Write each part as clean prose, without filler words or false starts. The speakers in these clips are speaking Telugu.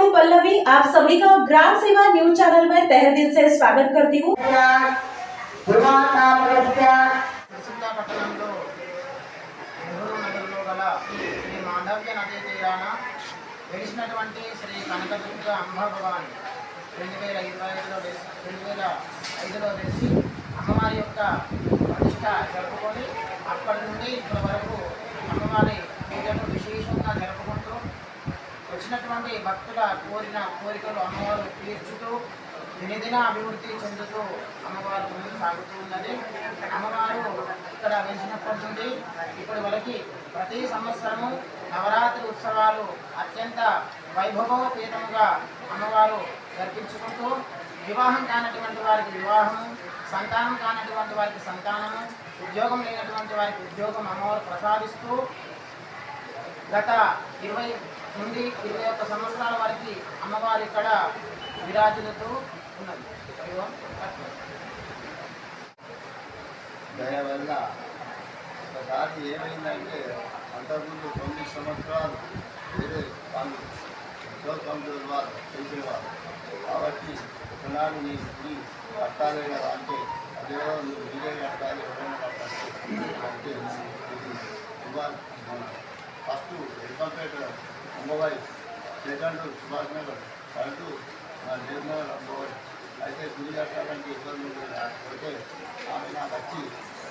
हूँ पल्लवी। आप सभी का ग्राम सेवा न्यूज चैनल में तहे दिल से स्वागत करती हूँ। శ్రీ కనకదుర్గ అంబాభవాని 2025లో తెలిసి అమ్మవారి యొక్క ప్రతిష్ట జరుపుకొని అప్పటి నుండి ఇప్పటి వరకు అమ్మవారి పూజలు విశేషంగా జరుపుకుంటూ వచ్చినటువంటి భక్తుల కోరికలు అమ్మవారు తీర్చుతూ దినదిన అభివృద్ధి చెందుతూ అమ్మవారు ముందుకు సాగుతూ ఉన్నది. అమ్మవారు ఇక్కడ వెలిసినప్పటి నుండి ఇప్పటి వరకు ప్రతి సంవత్సరము నవరాత్రి ఉత్సవాలు అత్యంత వైభవోపేతముగా అమ్మవారు జరిపించుకుంటూ వివాహం కానటువంటి వారికి వివాహము, సంతానం కానటువంటి వారికి సంతానము, ఉద్యోగం లేనటువంటి వారికి ఉద్యోగం అమ్మవారు ప్రసాదిస్తూ గత 20 నుండి 21 సంవత్సరాల వరకు అమ్మవారు ఇక్కడ విరాజిల్లుతూ ఉన్నది. దయవల్ల ఒకసారి ఏమైందంటే అంతకుముందు 9 సంవత్సరాలు వేరే వాళ్ళు ఉద్యోగంలో వారు చేసేవారు కాబట్టి ఒకనాడు నేను గుడి కట్టాలి కదా అంటే అదేవో నువ్వు మీరే కట్టాలి ఎవరైనా కట్టాలి అంటే ఫస్ట్ ఎల్కంపేట అమ్మవారి సెకండ్ సుభాష్ నగర్ థర్డ్ నిర్మల్ అమ్మవారి అయితే గుడి కట్టాలంటే ఇబ్బంది అయితే ఆమె నాకు వచ్చి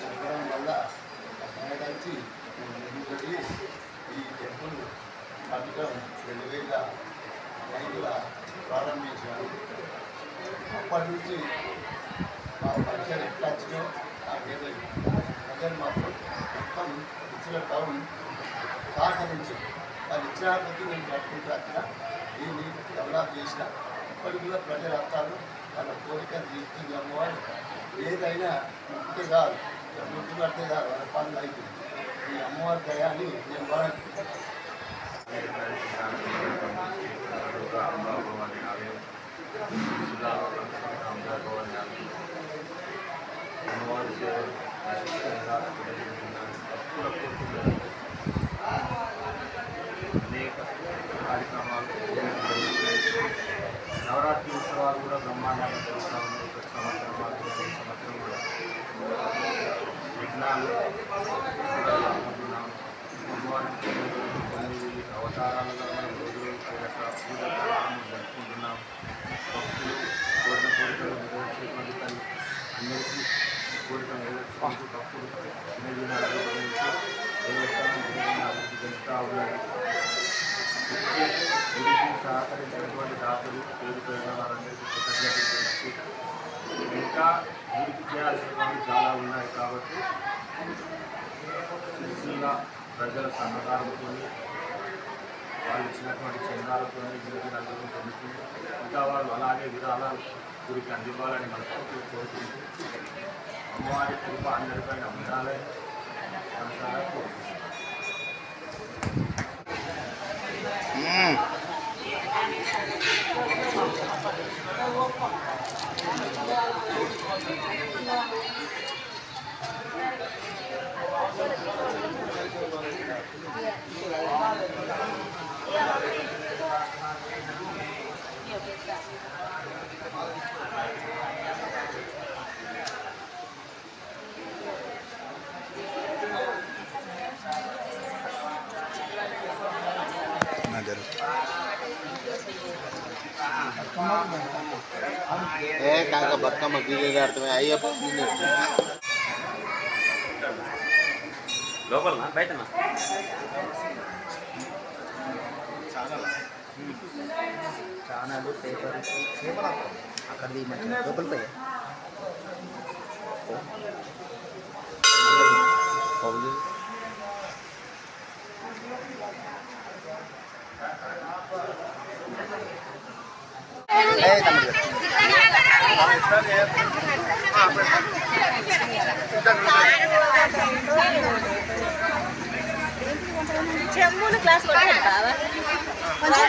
చెప్పడం వల్ల వచ్చి ఎందుకంటే ఈ టెంపుల్ కట్టడం 2005లో ప్రారంభించాను. అప్పటి నుంచి మా పరిచయం ఎట్లా వచ్చినో నాకేదో ప్రజలు మాత్రం మొత్తం ఇచ్చిన టౌన్ సహకరించి వాళ్ళు ఇచ్చిన కొద్ది నేను కట్టుకుంటూ వచ్చిన దీన్ని డెవలప్ చేసిన. ఇప్పటికి కూడా ప్రజలు వస్తారు, వాళ్ళ కోరిక తీర్చింది అమ్మవారు. ఏదైనా ముక్తి కాదు, ముక్తి పడితే కాదు, వాళ్ళ పనులు అయిపోయింది. ఈ అమ్మవారి దయాన్ని నేను బాగా అనేక కార్యక్రమాలు నవరాత్రి ఉత్సవాలు కూడా బ్రహ్మాండంగా జరుగుతూ ఉన్నాయి. ప్రతి సంవత్సరం కూడా విఘ్నాలు అమ్మవారికి అవతారాలుగా మనం రోజులు పూజాకాలను జరుపుకుంటున్నాం. భక్తులు కోరిన కోరికలు నెరవేర్చేటువంటి తల్లి అందరికీ కోరిక నెరవేర్చుకుంటూ భక్తులు దినదినాలు దేవస్థానం అభివృద్ధి చెందుతూ ఉన్నాయి. గుడికి సహకరించినటువంటి దాతలు పేరు పేరున వారందరికీ కృతజ్ఞతలు తెలుస్తూ ఇంకా గుడికి చేయాల్సిన పనులు చాలా ఉన్నాయి కాబట్టి సిరిసిల్ల ప్రజల సహకారంతో వాళ్ళు ఇచ్చినటువంటి చందాలతో దినదినాలు జరుగుతుంది. ఇంకా వాళ్ళు అలాగే విరాళాలు గురికి అందివ్వాలని మనస్ఫూర్తిగా కోరుకుంటూ అమ్మవారి కృప అందరిపైన ఉండాలని మనసారా కోరుకుంటున్నాం. కాక బతుకమ్మ గీజే అర్థమే అయ్యప్ప లోపల బయట ఛానల్ పేపర్ అక్కడ లోపలికి చెమ్మును క్లాస్ కొట్టాడు బావా మంచిగా